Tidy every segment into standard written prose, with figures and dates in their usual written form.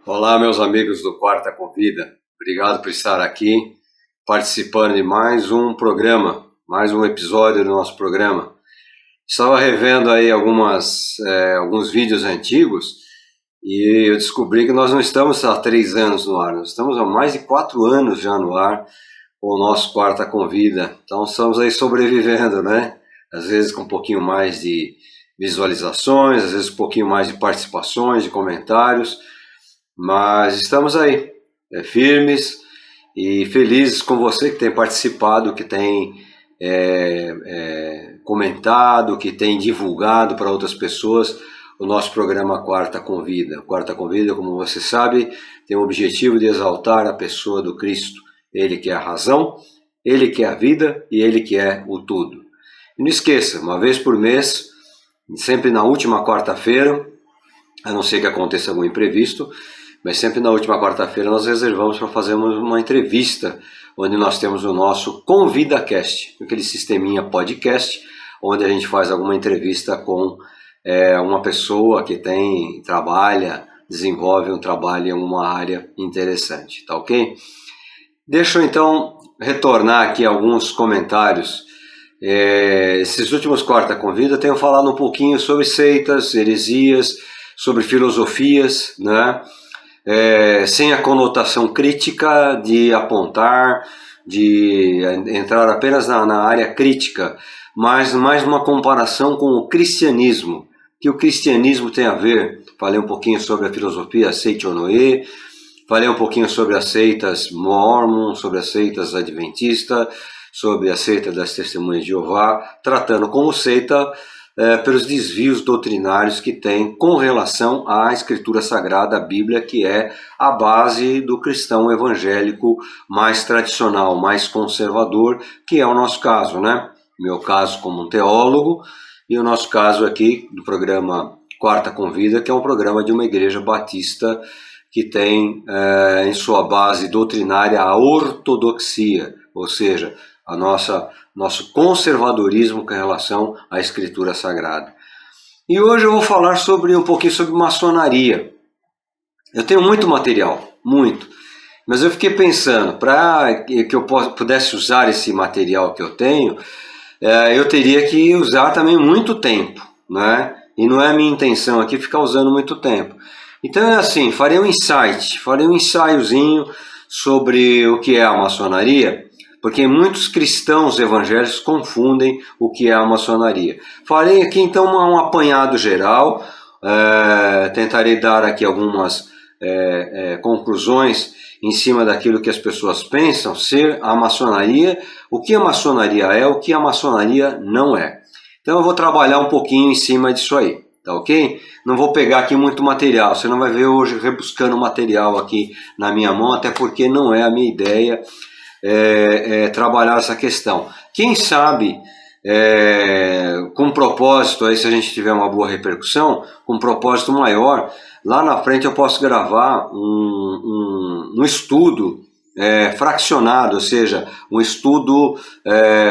Olá, meus amigos do Quarta Convida. Obrigado por estar aqui, participando de mais um programa, mais um episódio do nosso programa. Estava revendo aí alguns vídeos antigos e eu descobri que nós não estamos há 3 anos no ar, nós estamos há mais de 4 anos já no ar com o nosso Quarta Convida. Então estamos aí sobrevivendo, né? Às vezes com um pouquinho mais de visualizações, às vezes um pouquinho mais de participações, de comentários. Mas estamos aí, firmes e felizes com você que tem participado, que tem comentado, que tem divulgado para outras pessoas o nosso programa Quarta Convida. Quarta Convida, como você sabe, tem o objetivo de exaltar a pessoa do Cristo. Ele que é a razão, Ele que é a vida e Ele que é o tudo. E não esqueça, uma vez por mês, sempre na última quarta-feira, a não ser que aconteça algum imprevisto, mas sempre na última quarta-feira nós reservamos para fazermos uma entrevista, onde nós temos o nosso ConvidaCast, aquele sisteminha podcast, onde a gente faz alguma entrevista com uma pessoa que desenvolve um trabalho em uma área interessante, tá ok? Deixa eu então retornar aqui alguns comentários. Esses últimos Quarta Convida eu tenho falado um pouquinho sobre seitas, heresias, sobre filosofias, né? Sem a conotação crítica de apontar, de entrar apenas na área crítica, mas mais uma comparação com o cristianismo. Que o cristianismo tem a ver? Falei um pouquinho sobre a filosofia Seichonoye, falei um pouquinho sobre as seitas Mormon, sobre as seitas Adventista, sobre a seita das Testemunhas de Jeová, tratando como seita pelos desvios doutrinários que tem com relação à Escritura Sagrada, a Bíblia, que é a base do cristão evangélico mais tradicional, mais conservador, que é o nosso caso, né? Meu caso como um teólogo e o nosso caso aqui do programa Quarta Convida, que é um programa de uma igreja batista que tem em sua base doutrinária a ortodoxia, ou seja, nosso conservadorismo com relação à Escritura Sagrada. E hoje eu vou falar um pouquinho sobre maçonaria. Eu tenho muito material, muito, mas eu fiquei pensando, para que eu pudesse usar esse material que eu tenho, eu teria que usar também muito tempo, né? E não é a minha intenção aqui ficar usando muito tempo. Então é assim, farei um ensaiozinho sobre o que é a maçonaria, porque muitos cristãos evangélicos confundem o que é a maçonaria. Farei aqui então um apanhado geral, tentarei dar aqui algumas conclusões em cima daquilo que as pessoas pensam ser a maçonaria, o que a maçonaria é, o que a maçonaria não é. Então eu vou trabalhar um pouquinho em cima disso aí, tá ok? Não vou pegar aqui muito material, você não vai ver hoje rebuscando material aqui na minha mão, até porque não é a minha ideia trabalhar essa questão. Quem sabe, com propósito, aí se a gente tiver uma boa repercussão, com propósito maior, lá na frente eu posso gravar um estudo fracionado, ou seja, um estudo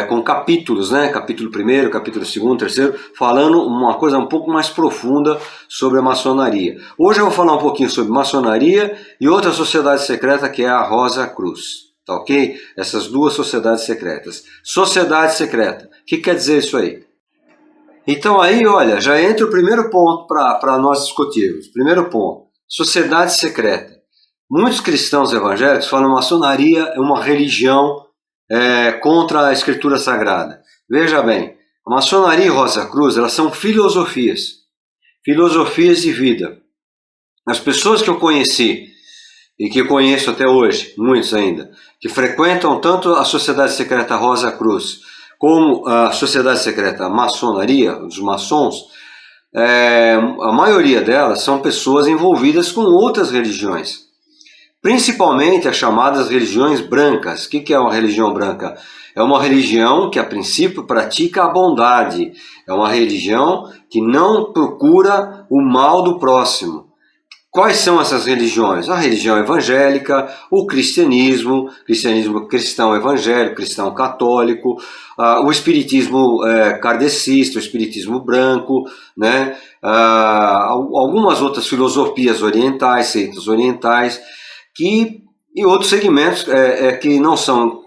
com capítulos, né? Capítulo 1º, capítulo 2º, 3º, falando uma coisa um pouco mais profunda sobre a maçonaria. Hoje eu vou falar um pouquinho sobre maçonaria e outra sociedade secreta que é a Rosa Cruz. Tá ok? Essas duas sociedades secretas. Sociedade secreta. O que quer dizer isso aí? Então aí, olha, já entra o primeiro ponto para nós discutirmos. Primeiro ponto. Sociedade secreta. Muitos cristãos evangélicos falam que a maçonaria é uma religião contra a Escritura Sagrada. Veja bem, a maçonaria e Rosa Cruz, elas são filosofias. Filosofias de vida. As pessoas que eu conheci e que eu conheço até hoje, muitos ainda, que frequentam tanto a Sociedade Secreta Rosa Cruz como a Sociedade Secreta Maçonaria, os maçons, a maioria delas são pessoas envolvidas com outras religiões, principalmente as chamadas religiões brancas. O que é uma religião branca? É uma religião que a princípio pratica a bondade, é uma religião que não procura o mal do próximo. Quais são essas religiões? A religião evangélica, o cristianismo cristão evangélico, cristão católico, o espiritismo kardecista, o espiritismo branco, né? Algumas outras filosofias orientais, seitas orientais, e outros segmentos que não são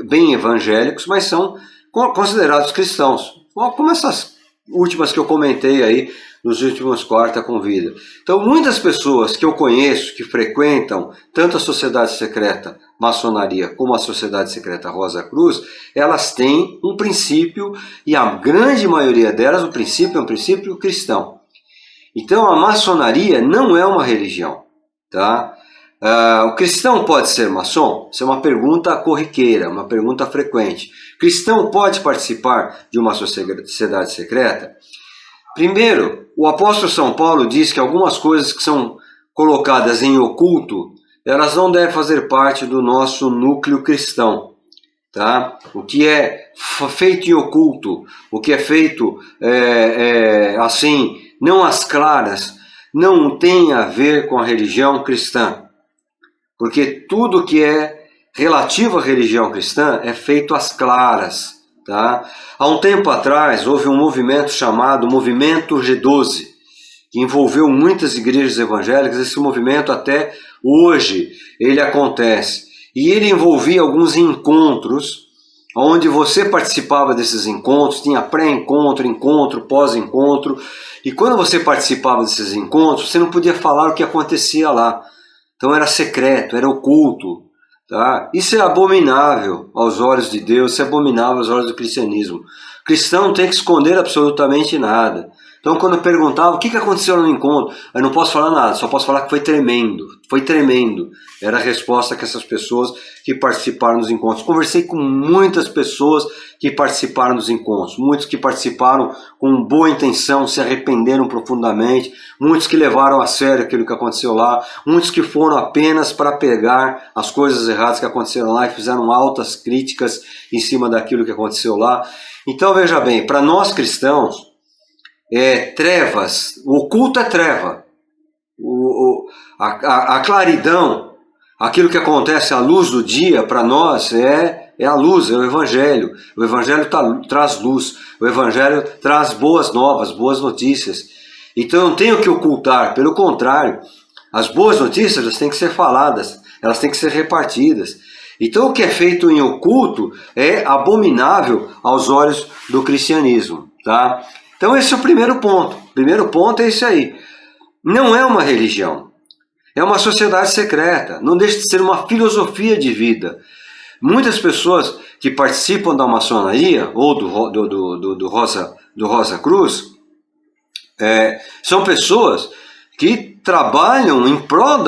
bem evangélicos, mas são considerados cristãos, como essas últimas que eu comentei aí nos últimos Quarta Convida. Então, muitas pessoas que eu conheço, que frequentam tanto a Sociedade Secreta Maçonaria como a Sociedade Secreta Rosa Cruz, elas têm um princípio, e a grande maioria delas, o princípio é um princípio cristão. Então, a maçonaria não é uma religião, tá? O cristão pode ser maçom? Isso é uma pergunta corriqueira, uma pergunta frequente. Cristão pode participar de uma sociedade secreta? Primeiro, o apóstolo São Paulo diz que algumas coisas que são colocadas em oculto, elas não devem fazer parte do nosso núcleo cristão. Tá? O que é feito em oculto, o que é feito assim, não às claras, não tem a ver com a religião cristã. Porque tudo que é relativo à religião cristã é feito às claras. Tá? Há um tempo atrás houve um movimento chamado Movimento G12, que envolveu muitas igrejas evangélicas. Esse movimento até hoje ele acontece. E ele envolvia alguns encontros, onde você participava desses encontros, tinha pré-encontro, encontro, pós-encontro. E quando você participava desses encontros, você não podia falar o que acontecia lá. Então era secreto, era oculto. Tá? Isso é abominável aos olhos de Deus, isso é abominável aos olhos do cristianismo. O cristão não tem que esconder absolutamente nada. Então, quando eu perguntava o que aconteceu no encontro, eu não posso falar nada, só posso falar que foi tremendo. Foi tremendo. Era a resposta que essas pessoas que participaram dos encontros. Conversei com muitas pessoas que participaram dos encontros. Muitos que participaram com boa intenção, se arrependeram profundamente. Muitos que levaram a sério aquilo que aconteceu lá. Muitos que foram apenas para pegar as coisas erradas que aconteceram lá e fizeram altas críticas em cima daquilo que aconteceu lá. Então, veja bem, para nós cristãos, trevas, o oculto é treva, a claridão, aquilo que acontece à luz do dia, para nós é a luz, é o Evangelho. O Evangelho traz luz, o Evangelho traz boas novas, boas notícias. Então eu não tenho que ocultar, pelo contrário, as boas notícias elas têm que ser faladas, elas têm que ser repartidas. Então o que é feito em oculto é abominável aos olhos do cristianismo, tá? Então esse é o primeiro ponto. O primeiro ponto é esse aí. Não é uma religião. É uma sociedade secreta. Não deixa de ser uma filosofia de vida. Muitas pessoas que participam da maçonaria ou do Rosa Cruz são pessoas que trabalham em prol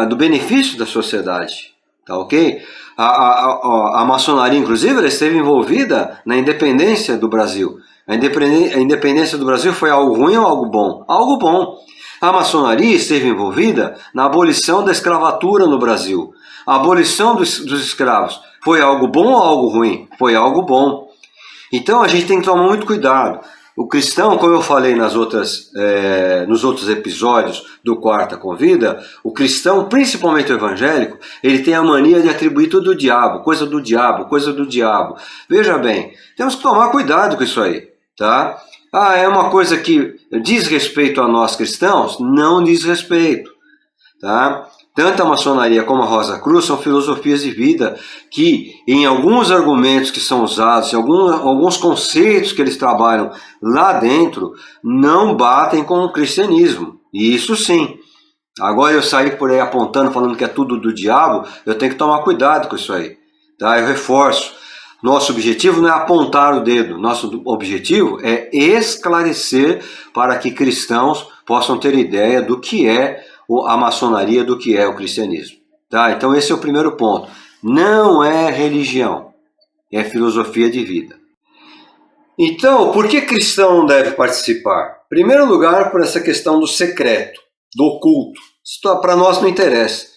do benefício da sociedade. Tá ok? A maçonaria, inclusive, ela esteve envolvida na independência do Brasil. A independência do Brasil foi algo ruim ou algo bom? Algo bom. A maçonaria esteve envolvida na abolição da escravatura no Brasil. A abolição dos escravos foi algo bom ou algo ruim? Foi algo bom. Então a gente tem que tomar muito cuidado. O cristão, como eu falei nos outros episódios do Quarta Convida, o cristão, principalmente o evangélico, ele tem a mania de atribuir tudo ao diabo, coisa do diabo, coisa do diabo. Veja bem, temos que tomar cuidado com isso aí, tá? É uma coisa que diz respeito a nós cristãos? Não diz respeito, tá? Tanto a maçonaria como a Rosa Cruz são filosofias de vida que, em alguns argumentos que são usados, em alguns conceitos que eles trabalham lá dentro, não batem com o cristianismo. E isso sim. Agora eu sair por aí apontando, falando que é tudo do diabo, eu tenho que tomar cuidado com isso aí. Tá? Eu reforço. Nosso objetivo não é apontar o dedo. Nosso objetivo é esclarecer para que cristãos possam ter ideia do que é a maçonaria, do que é o cristianismo. Tá? Então esse é o primeiro ponto. Não é religião, é filosofia de vida. Então, por que cristão não deve participar? Em primeiro lugar, por essa questão do secreto, do oculto. Isso para nós não interessa,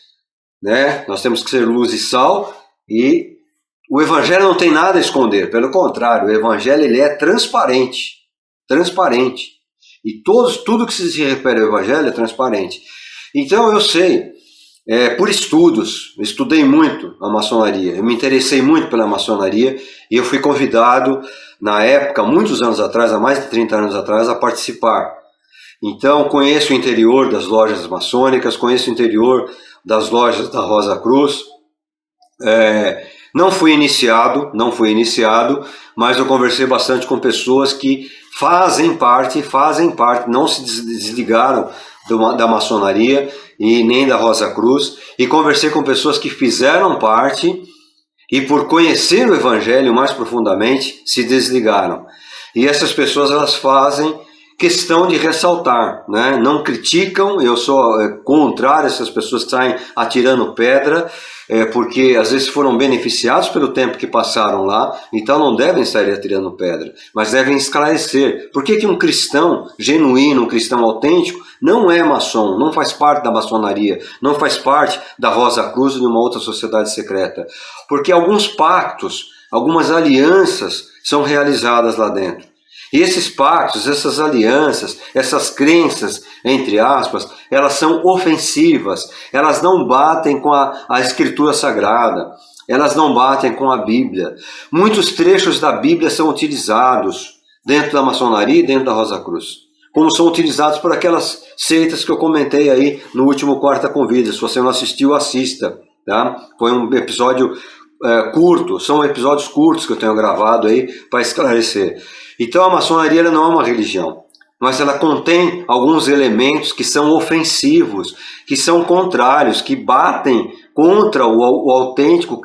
né? Nós temos que ser luz e sal, e o evangelho não tem nada a esconder. Pelo contrário, o evangelho ele é transparente. Transparente. E tudo que se refere ao evangelho é transparente. Então eu sei, por estudos, eu estudei muito a maçonaria, eu me interessei muito pela maçonaria e eu fui convidado, na época, muitos anos atrás, há mais de 30 anos atrás, a participar. Então conheço o interior das lojas maçônicas, conheço o interior das lojas da Rosa Cruz. Não fui iniciado, mas eu conversei bastante com pessoas que fazem parte, não se desligaram da maçonaria e nem da Rosa Cruz, e conversei com pessoas que fizeram parte e por conhecer o Evangelho mais profundamente se desligaram. E essas pessoas, elas fazem questão de ressaltar, né? Não criticam, eu sou contrário a essas pessoas que saem atirando pedra, porque às vezes foram beneficiados pelo tempo que passaram lá, então não devem sair atirando pedra, mas devem esclarecer. Por que um cristão genuíno, um cristão autêntico, não é maçom, não faz parte da maçonaria, não faz parte da Rosa Cruz ou de uma outra sociedade secreta? Porque alguns pactos, algumas alianças são realizadas lá dentro. E esses pactos, essas alianças, essas crenças, entre aspas, elas são ofensivas, elas não batem com a Escritura Sagrada, elas não batem com a Bíblia. Muitos trechos da Bíblia são utilizados dentro da maçonaria e dentro da Rosa Cruz, como são utilizados por aquelas seitas que eu comentei aí no último Quarta Convida. Se você não assistiu, assista, tá? Foi um episódio curto, são episódios curtos que eu tenho gravado aí para esclarecer. Então a maçonaria não é uma religião, mas ela contém alguns elementos que são ofensivos, que são contrários, que batem contra o autêntico,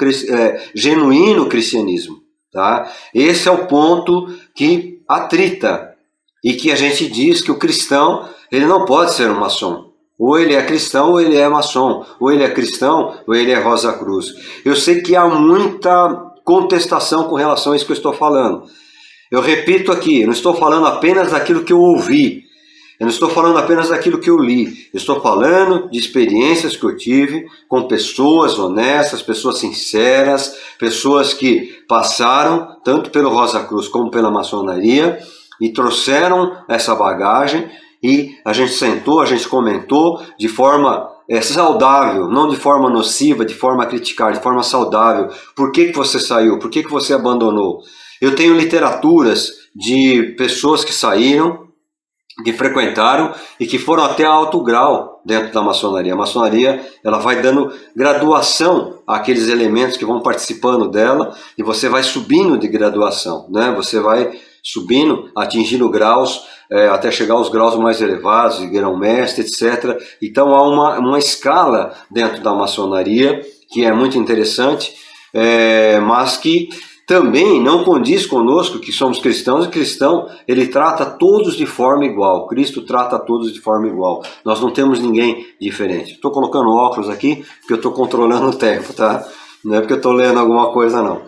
genuíno cristianismo. Tá? Esse é o ponto que atrita e que a gente diz que o cristão ele não pode ser um maçom. Ou ele é cristão ou ele é maçom, ou ele é cristão ou ele é Rosa Cruz. Eu sei que há muita contestação com relação a isso que eu estou falando. Eu repito aqui, eu não estou falando apenas daquilo que eu ouvi, eu não estou falando apenas daquilo que eu li, eu estou falando de experiências que eu tive com pessoas honestas, pessoas sinceras, pessoas que passaram tanto pelo Rosa Cruz como pela maçonaria e trouxeram essa bagagem e a gente sentou, a gente comentou de forma saudável, não de forma nociva, de forma a criticar, de forma saudável. Por que você saiu? Por que você abandonou? Eu tenho literaturas de pessoas que saíram, que frequentaram e que foram até alto grau dentro da maçonaria. A maçonaria ela vai dando graduação àqueles elementos que vão participando dela e você vai subindo de graduação, né? Você vai subindo, atingindo graus, até chegar aos graus mais elevados, de grão-mestre, etc. Então há uma escala dentro da maçonaria que é muito interessante, mas que também não condiz conosco que somos cristãos, e cristão, ele trata todos de forma igual. Cristo trata todos de forma igual. Nós não temos ninguém diferente. Estou colocando óculos aqui porque eu estou controlando o tempo, tá? Não é porque eu estou lendo alguma coisa, não.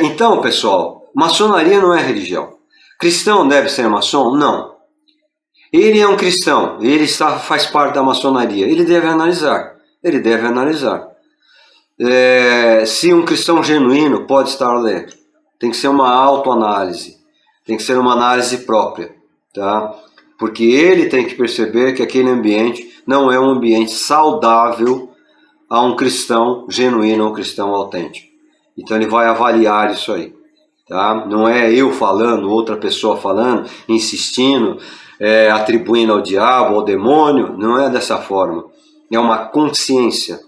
Então, pessoal, maçonaria não é religião. Cristão deve ser maçom? Não. Ele é um cristão, ele faz parte da maçonaria. Ele deve analisar. Se um cristão genuíno pode estar lá dentro, tem que ser uma autoanálise, tem que ser uma análise própria, tá? Porque ele tem que perceber que aquele ambiente não é um ambiente saudável a um cristão genuíno, a um cristão autêntico. Então ele vai avaliar isso aí, tá? Não é eu falando, outra pessoa falando, insistindo, atribuindo ao diabo, ao demônio, não é dessa forma. É uma consciência.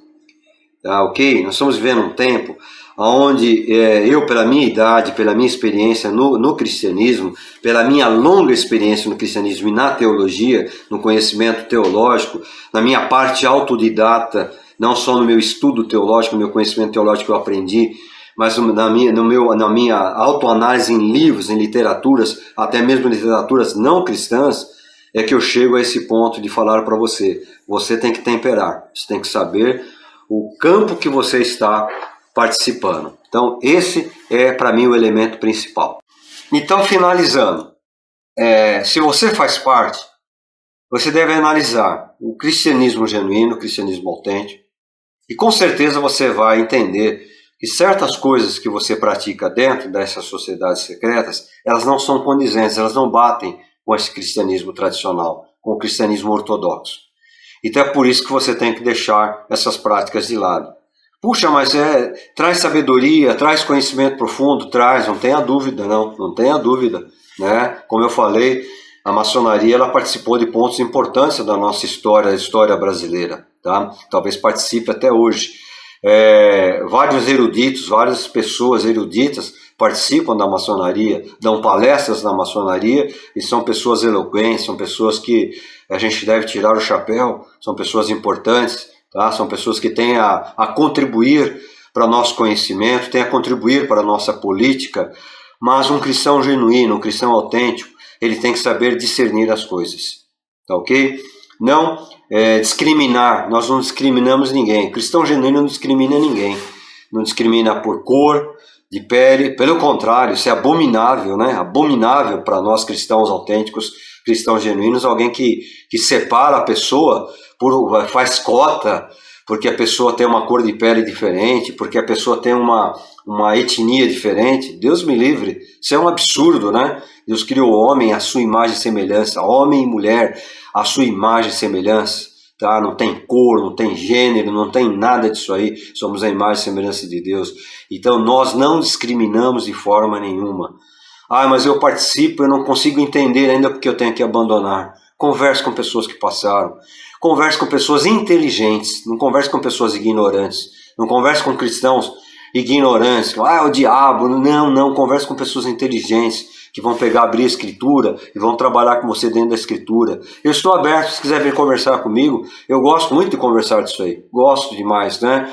Ok? Nós estamos vivendo um tempo onde eu, pela minha idade, pela minha experiência no cristianismo, pela minha longa experiência no cristianismo e na teologia, no conhecimento teológico, na minha parte autodidata, não só no meu estudo teológico, no meu conhecimento teológico que eu aprendi, mas na minha autoanálise em livros, em literaturas, até mesmo literaturas não cristãs, é que eu chego a esse ponto de falar para você. Você tem que temperar, você tem que saber o campo que você está participando. Então esse é para mim o elemento principal. Então, finalizando, se você faz parte, você deve analisar o cristianismo genuíno, o cristianismo autêntico, e com certeza você vai entender que certas coisas que você pratica dentro dessas sociedades secretas, elas não são condizentes, elas não batem com esse cristianismo tradicional, com o cristianismo ortodoxo. Então é por isso que você tem que deixar essas práticas de lado. Puxa, mas traz sabedoria, traz conhecimento profundo, traz, não tenha dúvida, não tenha dúvida, né? Como eu falei, a maçonaria ela participou de pontos importantes da nossa história, a história brasileira, tá? Talvez participe até hoje. Vários eruditos, várias pessoas eruditas participam da maçonaria, dão palestras na maçonaria e são pessoas eloquentes, são pessoas que a gente deve tirar o chapéu, são pessoas importantes, tá? São pessoas que têm a contribuir para o nosso conhecimento, têm a contribuir para a nossa política, mas um cristão genuíno, um cristão autêntico, ele tem que saber discernir as coisas, tá ok? Não discriminar, nós não discriminamos ninguém, cristão genuíno não discrimina ninguém, não discrimina por cor, de pele, pelo contrário, isso é abominável, né? Abominável para nós cristãos autênticos, cristãos genuínos, alguém que separa a pessoa, faz cota, porque a pessoa tem uma cor de pele diferente, porque a pessoa tem uma etnia diferente. Deus me livre, isso é um absurdo, né? Deus criou o homem à sua imagem e semelhança, homem e mulher à sua imagem e semelhança, tá? Não tem cor, não tem gênero, não tem nada disso aí, somos a imagem e semelhança de Deus. Então nós não discriminamos de forma nenhuma. Mas eu participo, eu não consigo entender ainda porque eu tenho que abandonar. Converse com pessoas que passaram, converse com pessoas inteligentes, não converse com pessoas ignorantes, não converse com cristãos ignorantes, o diabo, não, converse com pessoas inteligentes, que vão abrir a escritura e vão trabalhar com você dentro da escritura. Eu estou aberto, se quiser vir conversar comigo, eu gosto muito de conversar disso aí, gosto demais, né?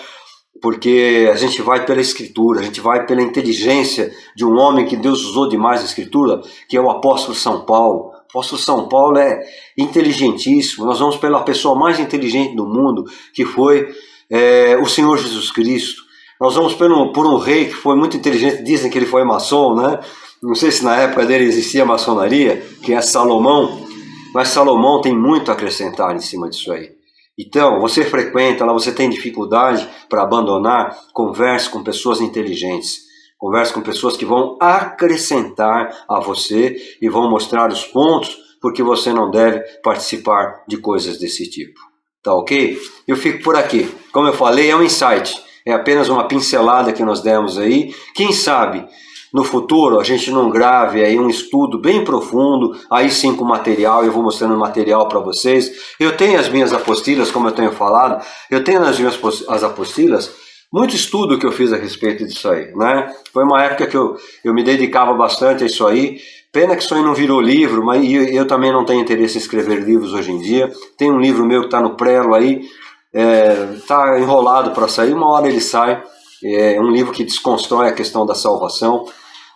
Porque a gente vai pela escritura, a gente vai pela inteligência de um homem que Deus usou demais na escritura, que é o apóstolo São Paulo. O apóstolo São Paulo é inteligentíssimo, nós vamos pela pessoa mais inteligente do mundo, que foi o Senhor Jesus Cristo. Nós vamos por um rei que foi muito inteligente, dizem que ele foi maçom, né? Não sei se na época dele existia maçonaria, que é Salomão, mas Salomão tem muito a acrescentar em cima disso aí. Então, você frequenta lá, você tem dificuldade para abandonar, converse com pessoas inteligentes, converse com pessoas que vão acrescentar a você e vão mostrar os pontos porque você não deve participar de coisas desse tipo. Tá ok? Eu fico por aqui. Como eu falei, é um insight, é apenas uma pincelada que nós demos aí. Quem sabe no futuro a gente não grave aí um estudo bem profundo, aí sim com material, eu vou mostrando material para vocês. Eu tenho as minhas apostilas, como eu tenho falado, eu tenho nas minhas as apostilas, muito estudo que eu fiz a respeito disso aí, né? Foi uma época que eu me dedicava bastante a isso aí, pena que isso aí não virou livro, mas eu também não tenho interesse em escrever livros hoje em dia. Tem um livro meu que está no prelo aí, está enrolado para sair, uma hora ele sai, é um livro que desconstrói a questão da salvação,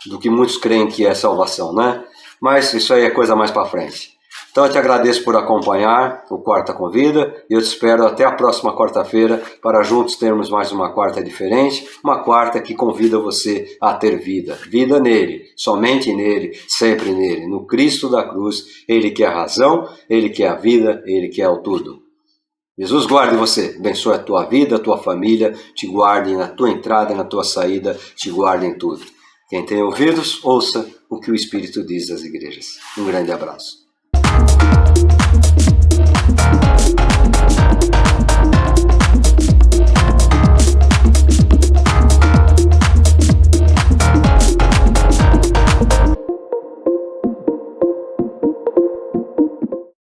do que muitos creem que é salvação, né? Mas isso aí é coisa mais para frente. Então eu te agradeço por acompanhar o Quarta Convida e eu te espero até a próxima quarta-feira para juntos termos mais uma quarta diferente, uma quarta que convida você a ter vida. Vida nele, somente nele, sempre nele, no Cristo da cruz, ele que é a razão, ele que é a vida, ele que é o tudo. Jesus guarde você, abençoe a tua vida, a tua família, te guarde na tua entrada, na tua saída, te guarde em tudo. Quem tem ouvidos, ouça o que o Espírito diz às igrejas. Um grande abraço.